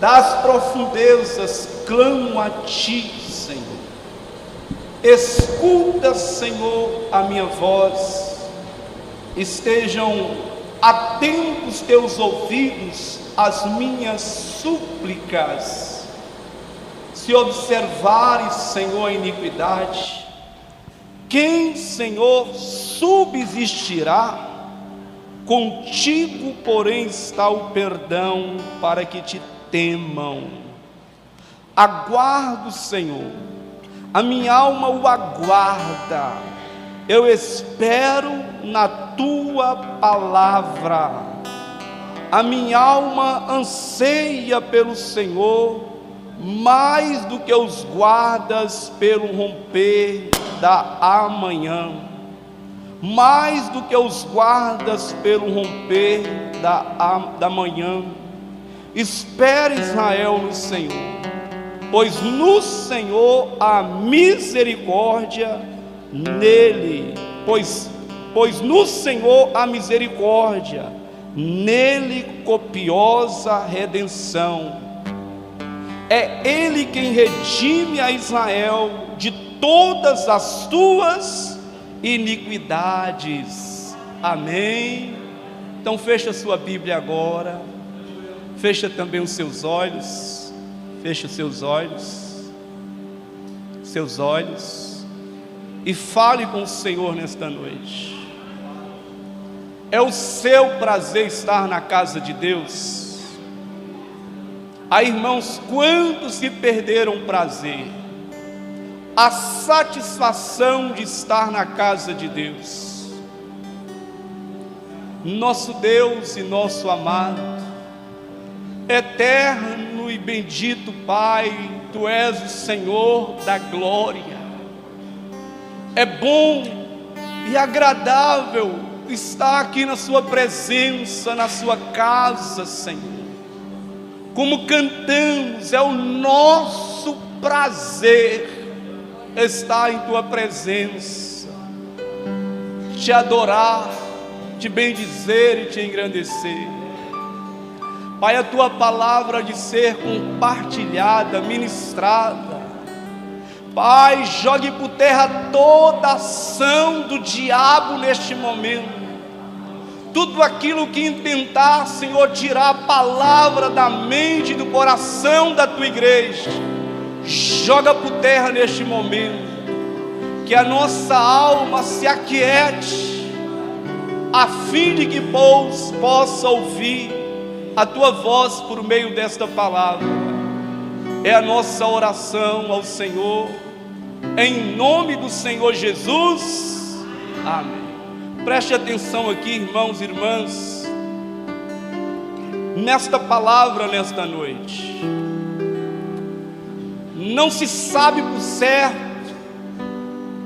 Das profundezas clamo a Ti, Senhor. Escuta, Senhor, a minha voz. Estejam atentos Teus ouvidos às minhas súplicas. Se observares, Senhor, a iniquidade, quem, Senhor, subsistirá? Contigo, porém, está o perdão para que Te temam. Aguardo, Senhor, a minha alma o aguarda. Eu espero na Tua palavra. A minha alma anseia pelo Senhor, mais do que os guardas pelo romper da amanhã. Mais do que os guardas pelo romper da manhã. Espere, Israel, no Senhor, pois no Senhor há misericórdia, nele, pois no Senhor há misericórdia, nele copiosa redenção. É Ele quem redime a Israel de todas as tuas iniquidades. Amém? Então fecha a sua Bíblia agora. Fecha também os seus olhos. Fecha os seus olhos. Seus olhos. E fale com o Senhor nesta noite. É o seu prazer estar na casa de Deus. Irmãos, quantos se perderam o prazer, a satisfação de estar na casa de Deus? Nosso Deus e nosso amado, eterno e bendito Pai, Tu és o Senhor da glória. É bom e agradável estar aqui na Sua presença, na Sua casa, Senhor. Como cantamos, é o nosso prazer estar em Tua presença, Te adorar, Te bendizer e Te engrandecer. Pai, a Tua palavra de ser compartilhada, ministrada. Pai, jogue por terra toda ação do diabo neste momento. Tudo aquilo que intentar, Senhor, tirar a palavra da mente e do coração da Tua igreja, joga por terra neste momento. Que a nossa alma se aquiete, a fim de que possa ouvir a Tua voz por meio desta palavra. É a nossa oração ao Senhor, em nome do Senhor Jesus. Amém. Preste atenção aqui, irmãos e irmãs, nesta palavra, nesta noite. Não se sabe por certo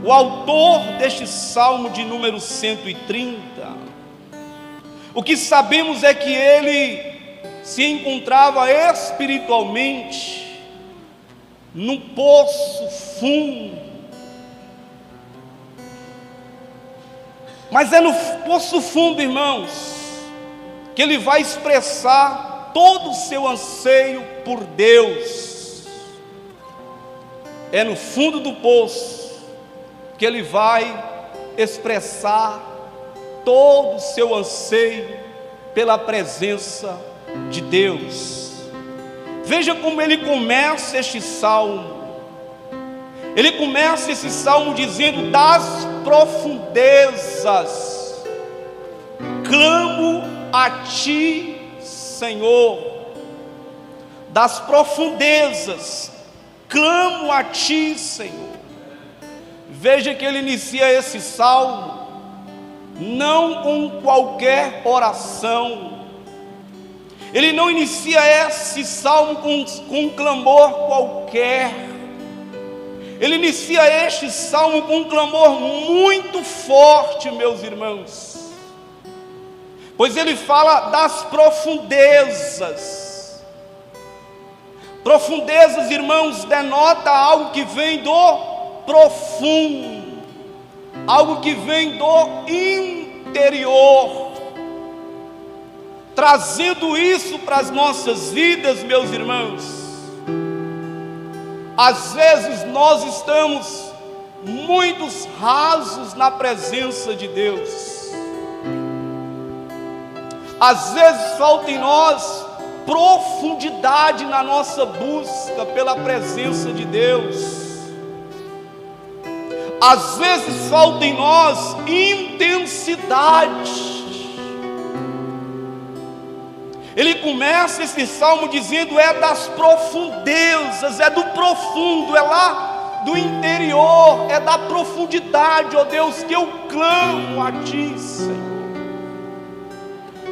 o autor deste salmo de número 130. O que sabemos é que ele se encontrava espiritualmente num poço fundo. Mas é no poço fundo, irmãos, que ele vai expressar todo o seu anseio por Deus. É no fundo do poço que ele vai expressar todo o seu anseio pela presença de Deus. Veja como ele começa este salmo. Ele começa esse salmo dizendo: das profundezas clamo a Ti, Senhor. Das profundezas clamo a Ti, Senhor. Veja que ele inicia esse salmo não com qualquer oração. Ele não inicia esse salmo com um clamor qualquer. Ele inicia este salmo com um clamor muito forte, meus irmãos. Pois ele fala das profundezas. Profundezas, irmãos, denota algo que vem do profundo, algo que vem do interior. trazendo isso para as nossas vidas, meus irmãos. Às vezes nós estamos muito rasos na presença de Deus. Às vezes falta em nós profundidade na nossa busca pela presença de Deus. Às vezes falta em nós intensidade. Ele começa esse salmo dizendo: é das profundezas, é do profundo, é lá do interior, é da profundidade, ó Deus, que eu clamo a Ti, Senhor.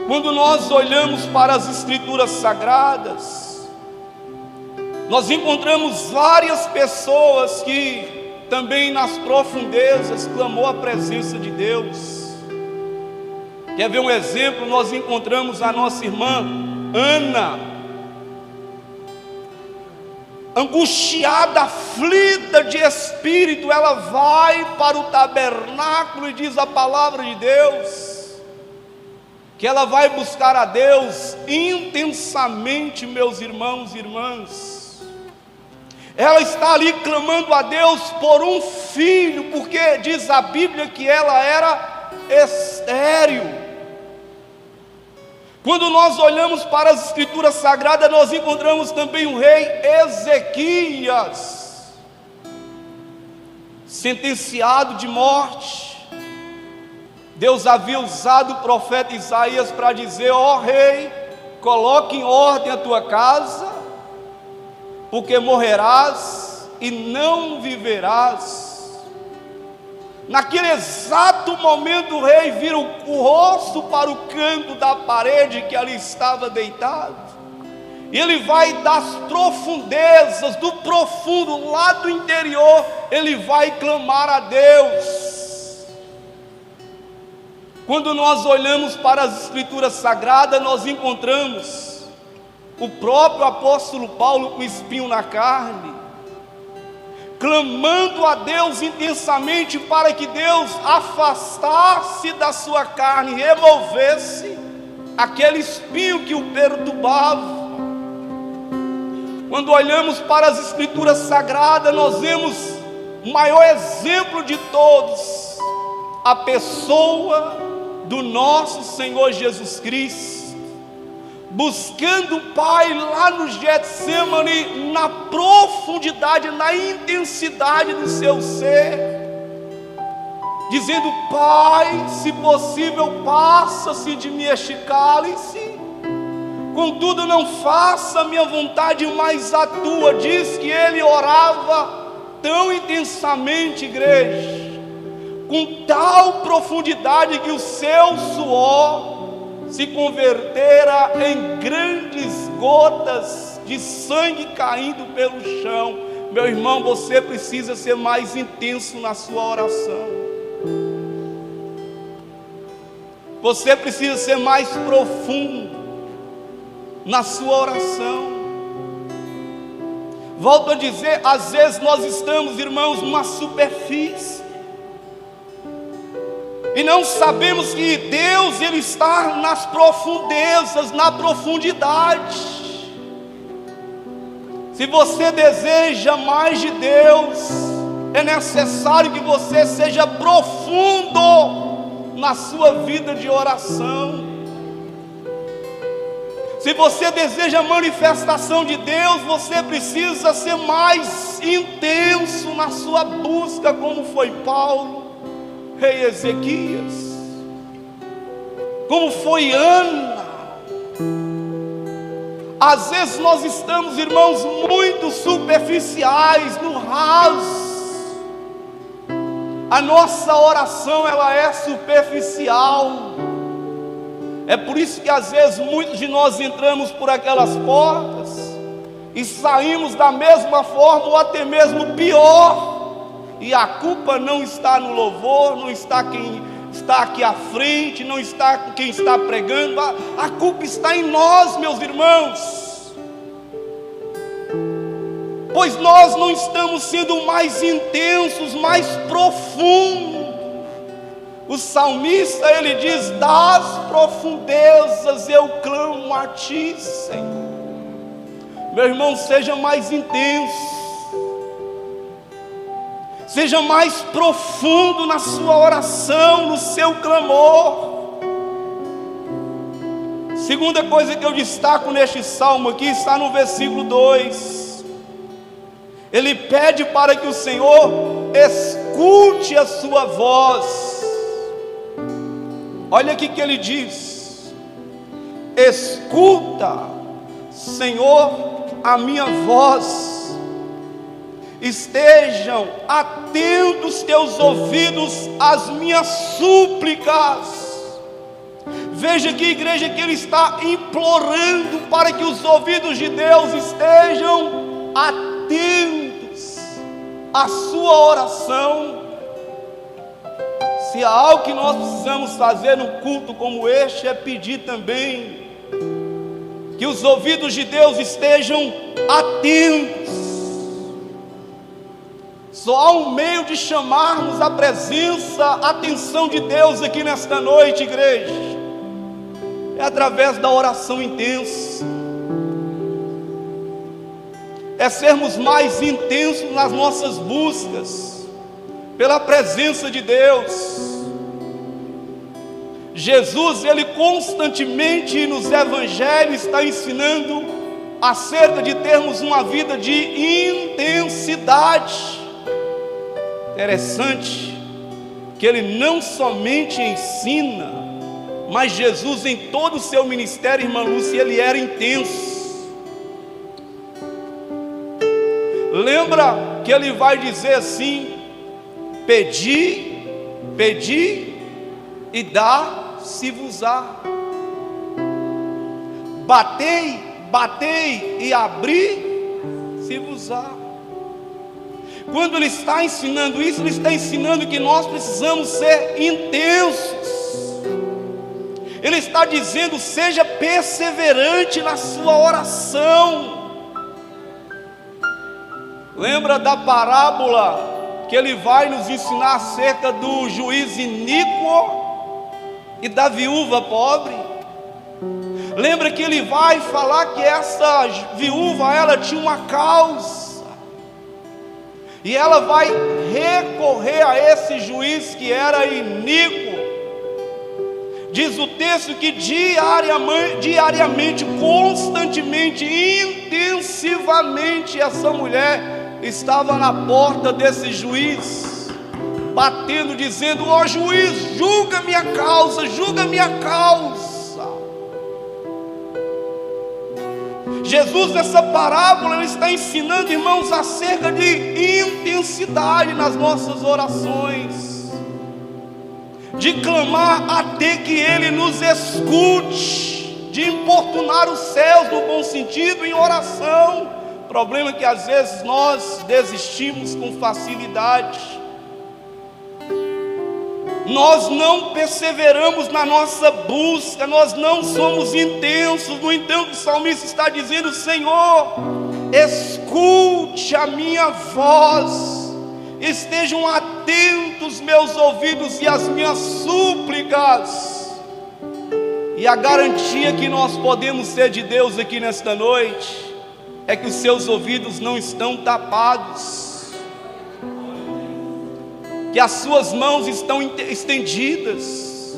Quando nós olhamos para as Escrituras Sagradas, nós encontramos várias pessoas que também nas profundezas clamou a presença de Deus. Quer ver um exemplo? Nós encontramos a nossa irmã Ana, angustiada, aflita de espírito. Ela vai para o tabernáculo e diz a palavra de Deus que ela vai buscar a Deus intensamente, meus irmãos e irmãs. Ela está ali clamando a Deus por um filho, porque diz a Bíblia que ela era estéril. Quando nós olhamos para as Escrituras Sagradas, nós encontramos também o rei Ezequias, sentenciado de morte. Deus havia usado o profeta Isaías para dizer: ó rei, coloque em ordem a tua casa, porque morrerás e não viverás. Naquele exato momento o rei vira o rosto para o canto da parede que ali estava deitado, e ele vai das profundezas, do profundo, lá do interior, ele vai clamar a Deus. Quando nós olhamos para as Escrituras Sagradas, nós encontramos o próprio apóstolo Paulo com espinho na carne, clamando a Deus intensamente para que Deus afastasse da sua carne, removesse aquele espinho que o perturbava. Quando olhamos para as Escrituras Sagradas, nós vemos o maior exemplo de todos, a pessoa do nosso Senhor Jesus Cristo, buscando o Pai lá no Getsemane, na profundidade, na intensidade do seu ser, dizendo: Pai, se possível, passa-se de mim este cálice, contudo não faça a minha vontade, mas a tua. Diz que ele orava tão intensamente, igreja, com tal profundidade, que o seu suor se convertera em grandes gotas de sangue caindo pelo chão. Meu irmão, você precisa ser mais intenso na sua oração. Você precisa ser mais profundo na sua oração. Volto a dizer, às vezes nós estamos, irmãos, numa superfície e não sabemos que Deus, Ele está nas profundezas, na profundidade. Se você deseja mais de Deus, é necessário que você seja profundo na sua vida de oração. Se você deseja a manifestação de Deus, você precisa ser mais intenso na sua busca, como foi Paulo, rei Ezequias, como foi Ana. Às vezes nós estamos, irmãos, muito superficiais, no raso. A nossa oração, ela é superficial. É por isso que às vezes muitos de nós entramos por aquelas portas e saímos da mesma forma, ou até mesmo pior. E a culpa não está no louvor, não está quem está aqui à frente, não está quem está pregando. A culpa está em nós, meus irmãos, pois nós não estamos sendo mais intensos, mais profundos O salmista, ele diz: das profundezas eu clamo a ti, Senhor. Meu irmão, seja mais intenso, seja mais profundo na sua oração, no seu clamor. Segunda coisa que eu destaco neste salmo aqui está no versículo 2. Ele pede para que o Senhor escute a sua voz. Olha aqui que ele diz: escuta, Senhor, a minha voz, estejam atentos teus ouvidos às minhas súplicas. Veja aqui, igreja, que ele está implorando para que os ouvidos de Deus estejam atentos à sua oração. Se há algo que nós precisamos fazer num culto como este, é pedir também que os ouvidos de Deus estejam atentos. Só há um meio de chamarmos a presença, a atenção de Deus aqui nesta noite, igreja. É através da oração intensa. É sermos mais intensos nas nossas buscas pela presença de Deus. Jesus, ele constantemente nos evangelhos está ensinando acerca de termos uma vida de intensidade. Interessante que ele não somente ensina, mas Jesus, em todo o seu ministério, irmã Lúcia, ele era intenso. Lembra que ele vai dizer assim: pedi, pedi e dá-se-vos-á. Batei, batei e abri-se-vos-á. Quando ele está ensinando isso, ele está ensinando que nós precisamos ser intensos. Ele está dizendo: seja perseverante na sua oração. Lembra da parábola que ele vai nos ensinar acerca do juiz iníquo e da viúva pobre? Lembra que ele vai falar que essa viúva, ela tinha uma causa, e ela vai recorrer a esse juiz que era iníquo. Diz o texto que diariamente, constantemente, intensivamente, essa mulher estava na porta desse juiz, batendo, dizendo: ó juiz, julga minha causa, julga minha causa. Jesus, nessa parábola, ele está ensinando, irmãos, acerca de intensidade nas nossas orações, de clamar até que ele nos escute, de importunar os céus no bom sentido em oração. Problema é que às vezes nós desistimos com facilidade, nós não perseveramos na nossa busca, nós não somos intensos. No entanto, o salmista está dizendo: Senhor, escute a minha voz, estejam atentos meus ouvidos e as minhas súplicas. E a garantia que nós podemos ser de Deus aqui nesta noite é que os seus ouvidos não estão tapados, que as suas mãos estão estendidas.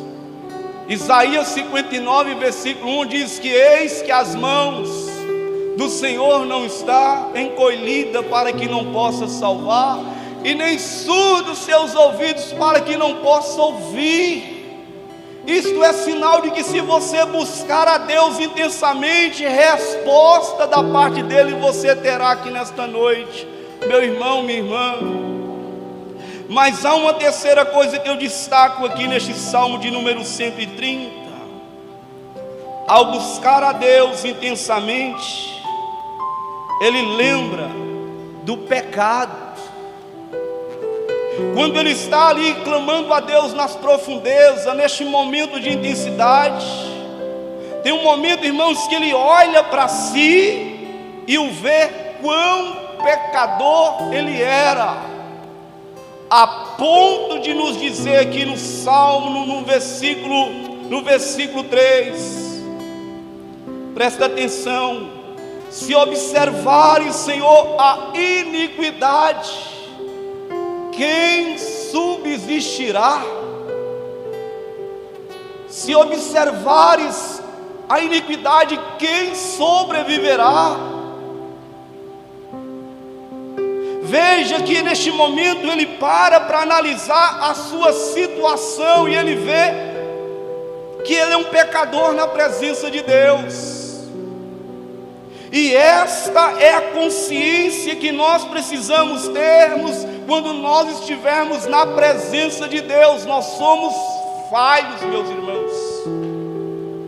Isaías 59, versículo 1 diz que: eis que as mãos do Senhor não está encolhida para que não possa salvar, e nem surdos seus ouvidos para que não possa ouvir. Isto é sinal de que, se você buscar a Deus intensamente, resposta da parte dele você terá aqui nesta noite, meu irmão, minha irmã. Mas há uma terceira coisa que eu destaco aqui neste salmo de número 130. Ao buscar a Deus intensamente, ele lembra do pecado. Quando ele está ali clamando a Deus nas profundezas, neste momento de intensidade, tem um momento, irmãos, que ele olha para si e o vê quão pecador ele era. a ponto de nos dizer aqui no Salmo, no versículo 3, presta atenção: se observares, Senhor, a iniquidade, quem subsistirá? Se observares a iniquidade, quem sobreviverá? Veja que neste momento ele para analisar a sua situação e ele vê que ele é um pecador na presença de Deus. E esta é a consciência que nós precisamos termos quando nós estivermos na presença de Deus. Nós somos falhos, meus irmãos.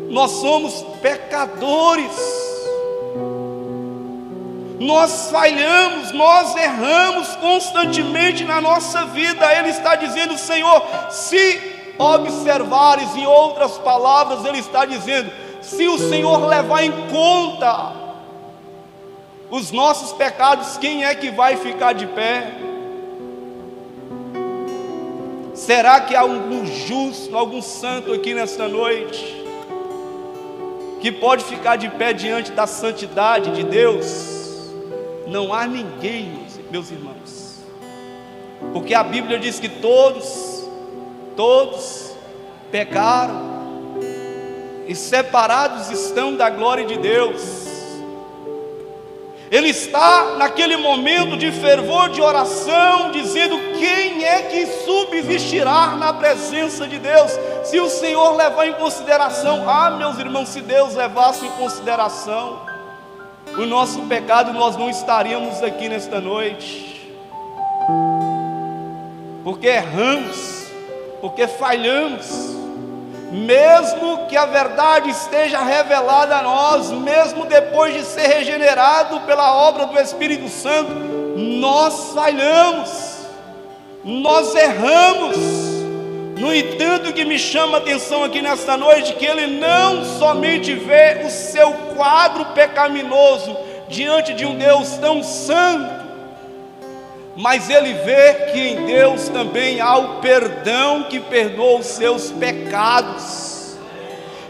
Nós somos pecadores. Nós falhamos, nós erramos constantemente na nossa vida. Ele está dizendo: Senhor, se observares, em outras palavras, Ele está dizendo, se o Senhor levar em conta os nossos pecados, quem é que vai ficar de pé? Será que há algum justo, algum santo aqui nesta noite que pode ficar de pé diante da santidade de Deus? Não há ninguém, meus irmãos, porque a Bíblia diz que todos pecaram e separados estão da glória de Deus. Ele está naquele momento de fervor de oração, dizendo: quem é que subsistirá na presença de Deus? Se o Senhor levar em consideração, meus irmãos, se Deus levasse em consideração o nosso pecado, nós não estaríamos aqui nesta noite, porque erramos, porque falhamos. Mesmo que a verdade esteja revelada a nós, mesmo depois de ser regenerado pela obra do Espírito Santo, nós falhamos, nós erramos. No entanto, o que me chama a atenção aqui nesta noite, que ele não somente vê o seu quadro pecaminoso diante de um Deus tão santo, mas ele vê que em Deus também há o perdão que perdoa os seus pecados.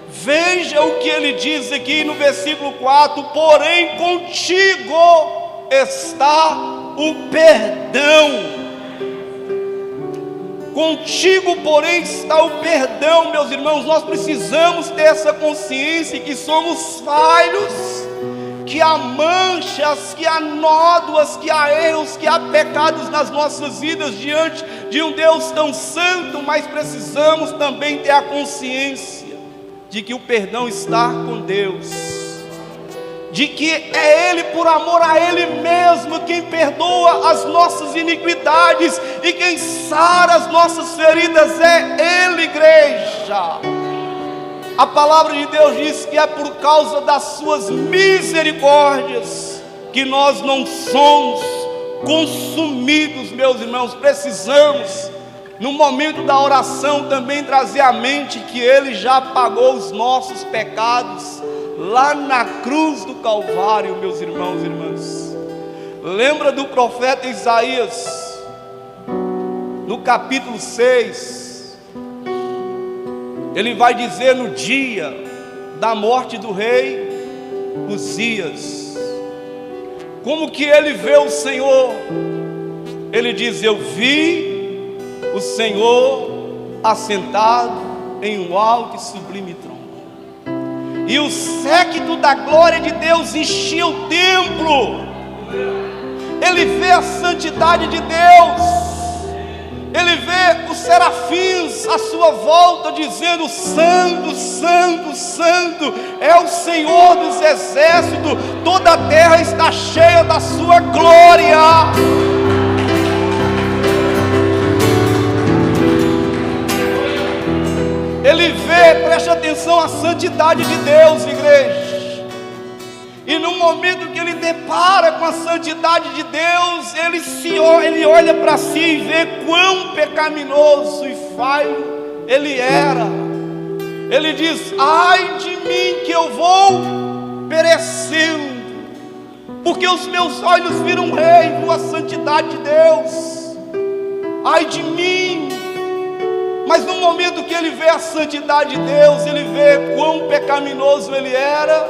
Veja o que ele diz aqui no versículo 4: porém contigo está o perdão. Contigo, porém, está o perdão, meus irmãos. Nós precisamos ter essa consciência que somos falhos, que há manchas, que há nódoas, que há erros, que há pecados nas nossas vidas diante de um Deus tão santo, mas precisamos também ter a consciência de que o perdão está com Deus, de que é Ele, por amor a Ele mesmo, quem perdoa as nossas iniquidades e quem sara as nossas feridas é Ele, igreja. A palavra de Deus diz que é por causa das suas misericórdias que nós não somos consumidos, meus irmãos. Precisamos, no momento da oração, também trazer à mente que Ele já pagou os nossos pecados lá na cruz do Calvário, meus irmãos e irmãs. Lembra do profeta Isaías, no capítulo 6, ele vai dizer no dia da morte do rei Uzias, como que ele vê o Senhor. Ele diz: eu vi o Senhor assentado em um alto e sublime trono, e o séquito da glória de Deus enchia o templo. Ele vê a santidade de Deus, ele vê os serafins à sua volta dizendo: santo, santo, santo é o Senhor dos exércitos, toda a terra está cheia da sua glória. Ele vê, preste atenção, a santidade de Deus, igreja. E no momento que ele depara com a santidade de Deus, ele olha para si e vê quão pecaminoso e falho ele era. Ele diz: ai de mim que eu vou perecendo, porque os meus olhos viram o Rei, a santidade de Deus. ai de mim. Mas no momento que ele vê a santidade de Deus, ele vê quão pecaminoso ele era,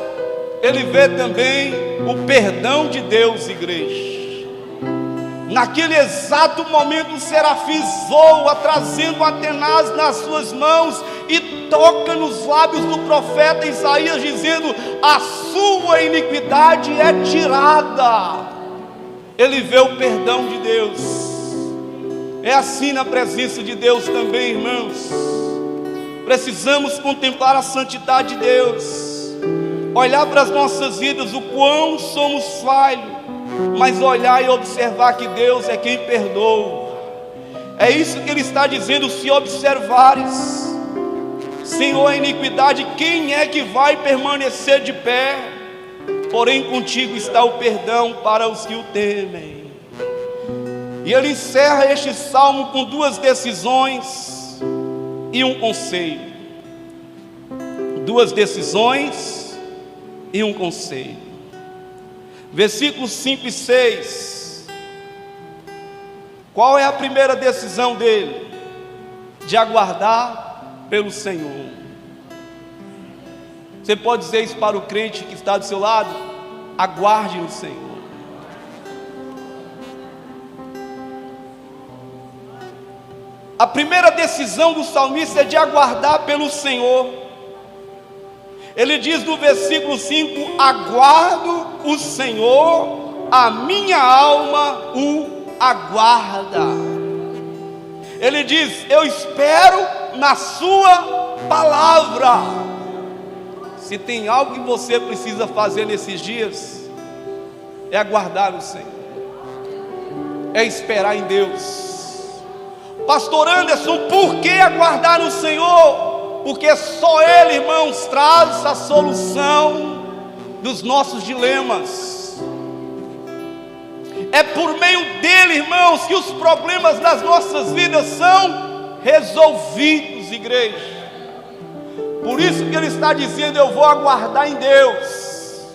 ele vê também o perdão de Deus, igreja. Naquele exato momento o serafim zoa, trazendo a tenaz nas suas mãos, e toca nos lábios do profeta Isaías, dizendo: a sua iniquidade é tirada. Ele vê o perdão de Deus. É assim na presença de Deus também, irmãos. Precisamos contemplar a santidade de Deus, olhar para as nossas vidas, o quão somos falhos, mas olhar e observar que Deus é quem perdoa. É isso que ele está dizendo: se observares, Senhor, a iniquidade, quem é que vai permanecer de pé? Porém contigo está o perdão para os que o temem. E ele encerra este salmo com duas decisões e um conselho. Duas decisões e um conselho. Versículos 5 e 6. Qual é a primeira decisão dele? De aguardar pelo Senhor. Você pode dizer isso para o crente que está do seu lado? Aguarde no Senhor. A primeira decisão do salmista é de aguardar pelo Senhor. Ele diz no versículo 5: aguardo o Senhor, a minha alma o aguarda. Ele diz: eu espero na sua palavra. Se tem algo que você precisa fazer nesses dias, é aguardar o Senhor, é esperar em Deus. Pastor Anderson, por que aguardar no Senhor? Porque só Ele, irmãos, traz a solução dos nossos dilemas. É por meio dele, irmãos, que os problemas das nossas vidas são resolvidos, igreja. Por isso que ele está dizendo: eu vou aguardar em Deus,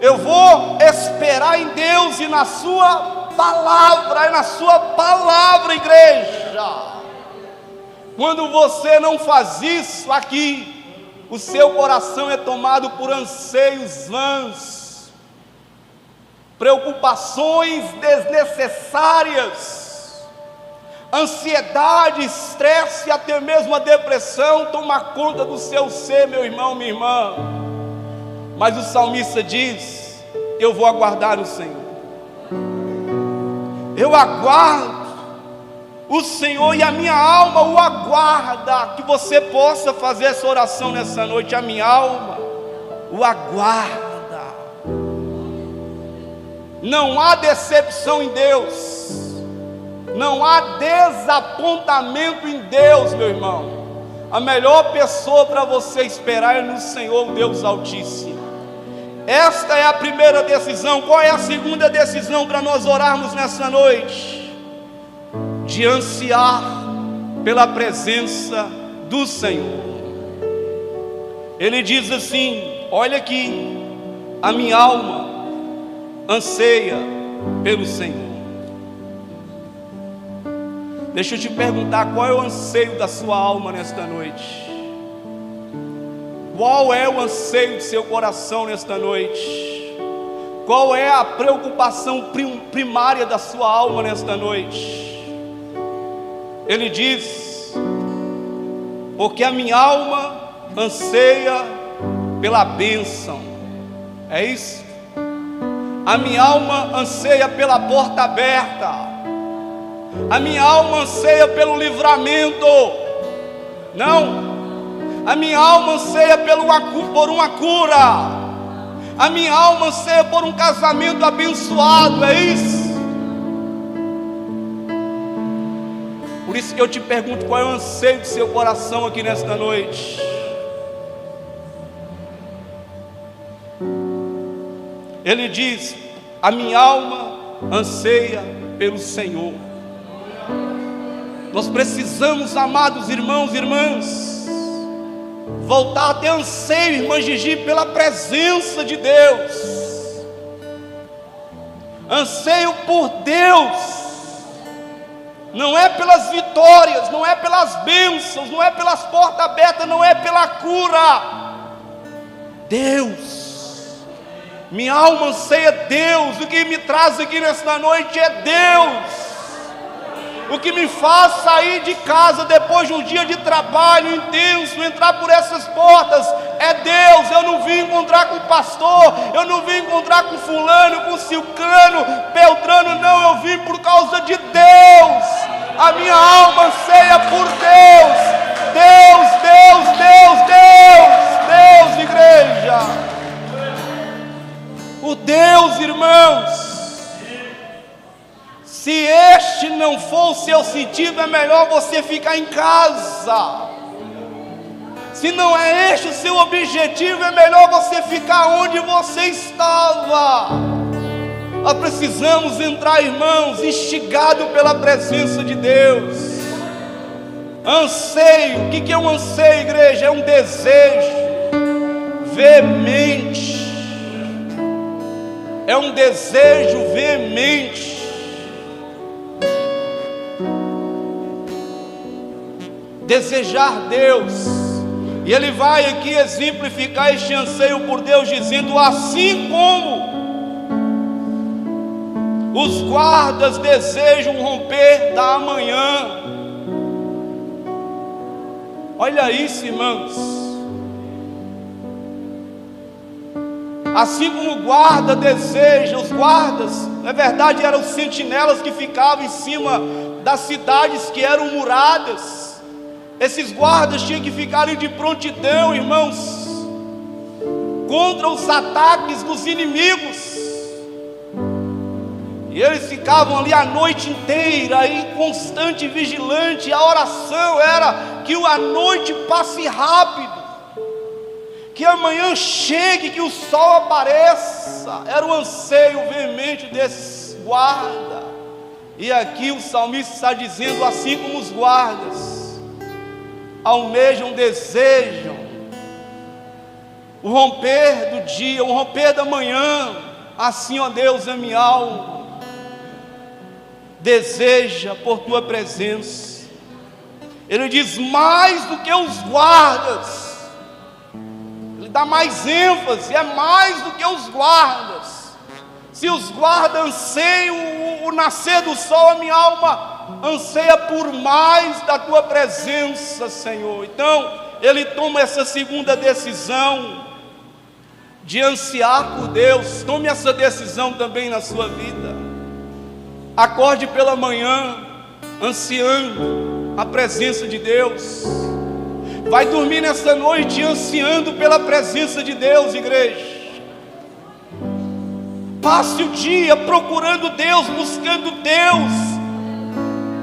eu vou esperar em Deus e na sua palavra. É na sua palavra, igreja. Quando você não faz isso aqui, o seu coração é tomado por anseios vãos, preocupações desnecessárias, ansiedade, estresse e até mesmo a depressão toma conta do seu ser, meu irmão, minha irmã. Mas o salmista diz: eu vou aguardar o Senhor. Eu aguardo o Senhor e a minha alma o aguarda. Que você possa fazer essa oração nessa noite: a minha alma o aguarda. Não há decepção em Deus, não há desapontamento em Deus, meu irmão. A melhor pessoa para você esperar é no Senhor, Deus Altíssimo. Esta é a primeira decisão. Qual é a segunda decisão para nós orarmos nessa noite? De ansiar pela presença do Senhor. Ele diz assim: olha aqui, a minha alma anseia pelo Senhor. Deixa eu te perguntar: qual é o anseio da sua alma nesta noite? Qual é o anseio do seu coração nesta noite? Qual é a preocupação primária da sua alma nesta noite? Ele diz: porque a minha alma anseia pela bênção. É isso? A minha alma anseia pela porta aberta. A minha alma anseia pelo livramento. Não. A minha alma anseia por uma cura. A minha alma anseia por um casamento abençoado. É isso? Por isso que eu te pergunto: qual é o anseio do seu coração aqui nesta noite? Ele diz: a minha alma anseia pelo Senhor. Nós precisamos, amados irmãos e irmãs, voltar a ter anseio, irmã Gigi, pela presença de Deus. Anseio por Deus. não é pelas vitórias, não é pelas bênçãos, não é pelas portas abertas, não é pela cura. Deus, minha alma anseia Deus. O que me traz aqui nesta noite é Deus. O que me faz sair de casa depois de um dia de trabalho intenso, entrar por essas portas, é Deus. Eu não vim encontrar com o pastor, eu não vim encontrar com fulano, com Silcano, Beltrano, não, eu vim por causa de Deus. A minha alma anseia por Deus. Deus, Deus, Deus, Deus, Deus, igreja. O Deus, irmãos. Se este não for o seu sentido, é melhor você ficar em casa. Se não é este o seu objetivo, é melhor você ficar onde você estava. Nós precisamos entrar, irmãos, instigado pela presença de Deus. Anseio, o que é um anseio, igreja? É um desejo veemente. É um desejo veemente. Desejar Deus. E ele vai aqui exemplificar este anseio por Deus, dizendo: assim como os guardas desejam o romper da manhã. Olha isso, irmãos. Assim como o guarda deseja, os guardas, na verdade eram os sentinelas que ficavam em cima das cidades que eram muradas. Esses guardas tinham que ficar ali de prontidão, irmãos, contra os ataques dos inimigos. E eles ficavam ali a noite inteira, em constante vigilante. A oração era que a noite passe rápido, que amanhã chegue, que o sol apareça. Era o anseio veemente desses guardas. E aqui o salmista está dizendo: assim como os guardas almejam, desejam o romper do dia, o romper da manhã, assim, ó Deus, a minha alma deseja por tua presença. Ele diz: mais do que os guardas. Ele dá mais ênfase, é mais do que os guardas. Se os guardas anseiam o nascer do sol, a minha alma anseia por mais da tua presença, Senhor. Então ele toma essa segunda decisão de ansiar por Deus. Tome essa decisão também na sua vida. Acorde pela manhã ansiando a presença de Deus. Vai dormir nessa noite ansiando pela presença de Deus, igreja. Passe o dia procurando Deus, buscando Deus,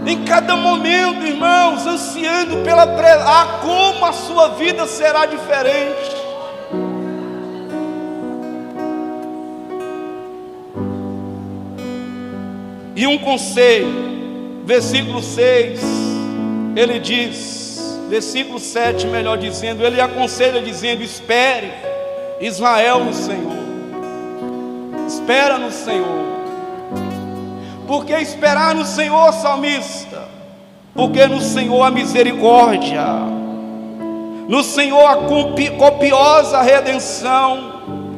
em cada momento, irmãos, ansiando pela presença. Como a sua vida será diferente. E um conselho, versículo 6, ele diz, versículo 7, melhor dizendo, ele aconselha dizendo: espere, Israel, no Senhor. Espera no Senhor. Por que esperar no Senhor, salmista? Porque no Senhor a misericórdia, no Senhor a copiosa redenção.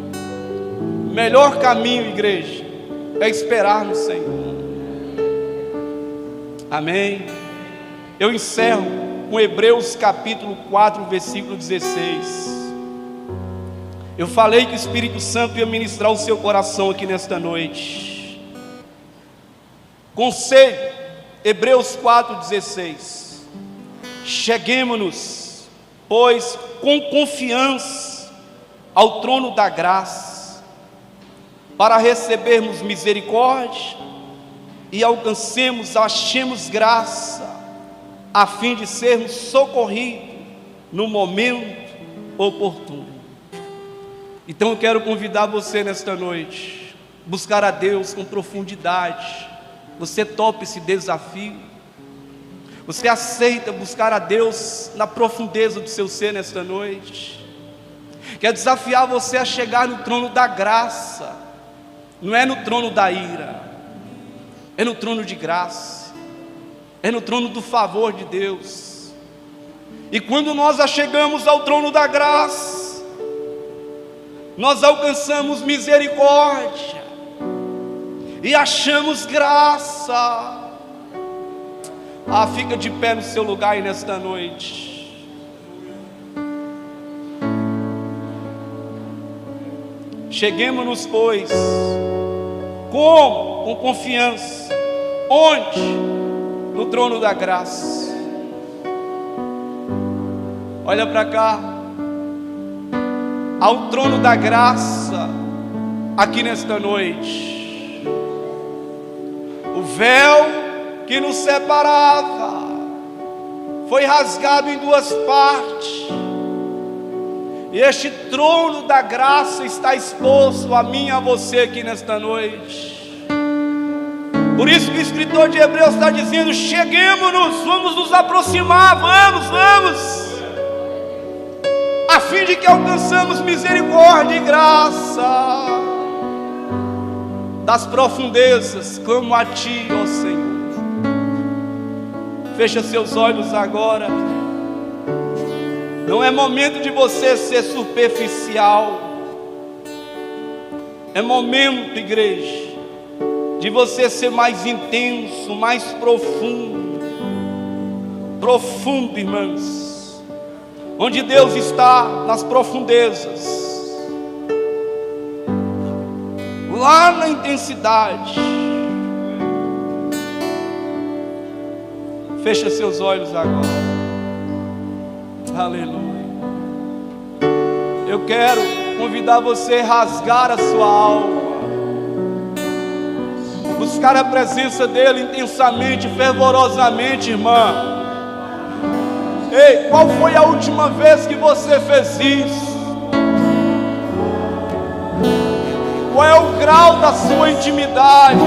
Melhor caminho, igreja, é esperar no Senhor. Amém. Eu encerro com Hebreus capítulo 4, versículo 16. Eu falei que o Espírito Santo ia ministrar o seu coração aqui nesta noite. Conselho, Hebreus 4,16. Cheguemo-nos, pois, com confiança ao trono da graça, para recebermos misericórdia e achemos graça, a fim de sermos socorridos no momento oportuno. Então eu quero convidar você nesta noite, buscar a Deus com profundidade. Você topa esse desafio? Você aceita buscar a Deus na profundeza do seu ser nesta noite? Quero desafiar você a chegar no trono da graça. Não é no trono da ira, é no trono de graça. é no trono do favor de Deus. E quando nós achegamos ao trono da graça, nós alcançamos misericórdia e achamos graça. Fica de pé no seu lugar aí nesta noite. Cheguemos-nos, pois, como? Com confiança. Onde? No trono da graça. Olha para cá. Ao trono da graça, aqui nesta noite. O véu que nos separava foi rasgado em duas partes. E este trono da graça está exposto a mim e a você aqui nesta noite. Por isso que o escritor de Hebreus está dizendo: cheguemos-nos, vamos nos aproximar, vamos, a fim de que alcançamos misericórdia e graça. Das profundezas clamo a Ti, ó Senhor. Fecha seus olhos agora. Não é momento de você ser superficial. É momento, igreja, de você ser mais intenso, mais profundo. Profundo, irmãos. Onde Deus está, nas profundezas. Lá na intensidade. Fecha seus olhos agora. Aleluia. Eu quero convidar você a rasgar a sua alma, buscar a presença dEle intensamente, fervorosamente, irmã. Ei, qual foi a última vez que você fez isso? Qual é o grau da sua intimidade?